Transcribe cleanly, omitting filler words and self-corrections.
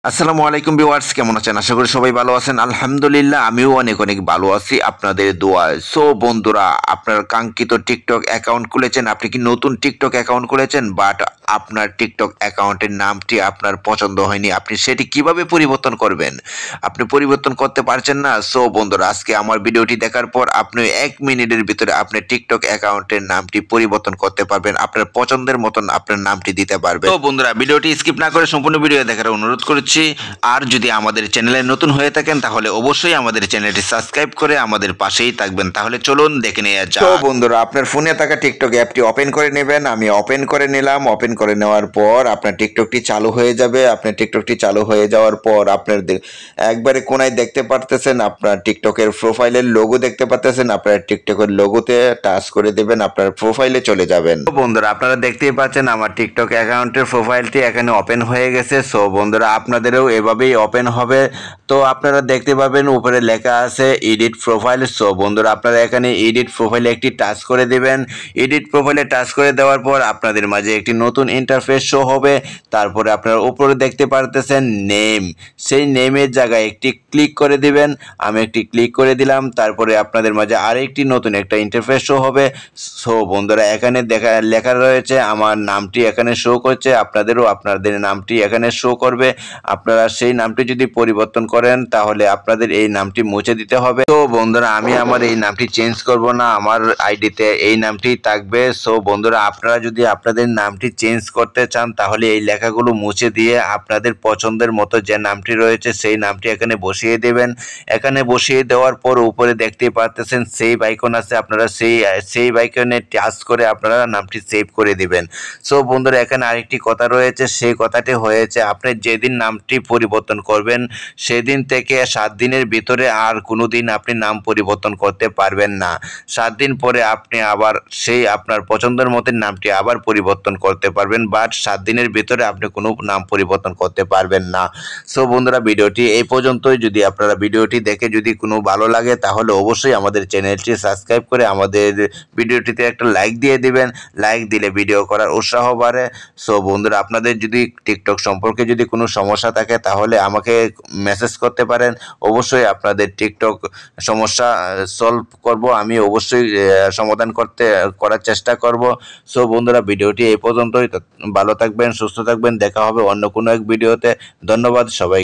আসসালামু আলাইকুম ভিউয়ার্স, কেমন আছেন? আশা করি সবাই ভালো আছেন। আলহামদুলিল্লাহ আমিও অনেক অনেক ভালো আছি আপনাদের দোয়ায়। সো বন্ধুরা, আপনার কাঙ্ক্ষিত টিকটক অ্যাকাউন্ট খুলেছেন, আপনি কি নতুন টিকটক অ্যাকাউন্ট খুলেছেন বাট আপনার টিকটক অ্যাকাউন্টের নামটি আপনার পছন্দ হয়নি, আপনি সেটি কিভাবে পরিবর্তন করবেন? আপনি পরিবর্তন করতে পারছেন না। সো বন্ধুরা, আজকে আমার ভিডিওটি দেখার পর আপনি 1 মিনিটের ভিতরে আপনার টিকটক অ্যাকাউন্টের নামটি পরিবর্তন করতে পারবেন, আপনার পছন্দের মতন আপনার নামটি দিতে পারবেন। তো বন্ধুরা, ভিডিওটি স্কিপ না করে সম্পূর্ণ ভিডিও দেখার অনুরোধ করছি। আর যদি আমাদের চ্যানেলে নতুন হয়ে থাকেন তাহলে অবশ্যই আমাদের চ্যানেলটি সাবস্ক্রাইব করে আমাদের পাশেই থাকবেন। তাহলে চলুন দেখে নেওয়া যাক। তো বন্ধুরা, আপনার ফোনে থাকা টিকটক অ্যাপটি ওপেন করে নেবেন। আমি ওপেন করে নিলাম। ওপেন করে নেওয়ার পর আপনার টিকটকটি চালু হয়ে যাবে। আপনার টিকটকটি চালু হয়ে যাওয়ার পর আপনার একবারে কোনায় দেখতে পারতেছেন আপনার টিকটকের প্রোফাইলের লোগো দেখতে পারতেছেন। আপনার টিকটকের লোগোতে টাচ করে দেবেন, আপনার প্রোফাইলে চলে যাবেন। তো বন্ধুরা, আপনারা দেখতেই পাচ্ছেন আমার টিকটক অ্যাকাউন্টের প্রোফাইলটি এখানে ওপেন হয়ে গেছে। সো বন্ধুরা, আপনাদেরও এভাবেই ওপেন হবে। তো আপনারা দেখতে পাবেন উপরে লেখা আছে এডিট প্রোফাইল। সো বন্ধুরা, আপনারা এখানে এডিট প্রোফাইলে একটি টাচ করে দিবেন। এডিট প্রোফাইলে টাচ করে দেওয়ার পর আপনাদের মাঝে একটি নতুন ইন্টারফেস শো হবে। তারপরে আপনারা উপরে দেখতে পারতেছেন নেম, সেই নেমের জায়গায় একটি ক্লিক করে দিবেন। আমি একটি ক্লিক করে দিলাম। তারপরে আপনাদের মাঝে আরেকটি নতুন একটা ইন্টারফেস শো হবে। সো বন্ধুরা, এখানে লেখা রয়েছে আমার নামটি এখানে শো করছে, আপনাদেরও আপনাদের নামটি এখানে শো করবে। আপনারা সেই নামটি যদি পরিবর্তন করেন তাহলে আপনাদের এই নামটি মুছে দিতে হবে। তো বন্ধুরা, আমি আমার এই নামটি চেঞ্জ করব না, আমার আইডিতে এই নামটি থাকবে। সো বন্ধুরা, আপনারা যদি আপনাদের নামটি চেঞ্জ করতে চান তাহলে এই লেখাগুলো মুছে দিয়ে আপনাদের পছন্দের মতো যে নামটি রয়েছে সেই নামটি এখানে বসিয়ে দেবেন। এখানে বসিয়ে দেওয়ার পর উপরে দেখতেই পাচ্ছেন সেভ আইকন আছে, আপনারা সেই আইকনে টাচ করে আপনারা নামটি সেভ করে দিবেন। সো বন্ধুরা, এখানে আরেকটি কথা রয়েছে, সেই কথাটি হয়েছে আপনি যেদিন নামটি পরিবর্তন করবেন সেদিন থেকে 7 দিনের ভিতরে আর কোনো দিন আপনি নাম পরিবর্তন করতে পারবেন না। 7 দিন পরে আপনি আবার সেই আপনার পছন্দের মতো নামটি আবার পরিবর্তন করতে পারবেন, বাট 7 দিনের ভিতরে আপনি কোনো নাম পরিবর্তন করতে পারবেন না। সো বন্ধুরা, ভিডিওটি এই পর্যন্তই। যদি আপনারা ভিডিওটি দেখে যদি কোনো ভালো লাগে তাহলে অবশ্যই আমাদের চ্যানেলটি সাবস্ক্রাইব করে আমাদের ভিডিওটিতে একটা লাইক দিয়ে দিবেন। লাইক দিলে ভিডিও করার উৎসাহ বাড়ে। সো বন্ধুরা, আপনাদের যদি টিকটক সম্পর্কে যদি কোনো সমস্যা থাকে তাহলে আমাকে মেসেজ করতে পারেন। অবশ্যই আপনাদের টিকটক সমস্যা সলভ করব, আমি অবশ্যই সমাধান করার চেষ্টা করব। সো বন্ধুরা, ভিডিওটি এই পর্যন্তই। ভালো থাকবেন, সুস্থ থাকবেন, দেখা হবে অন্য কোনো এক ভিডিওতে। ধন্যবাদ সবাই।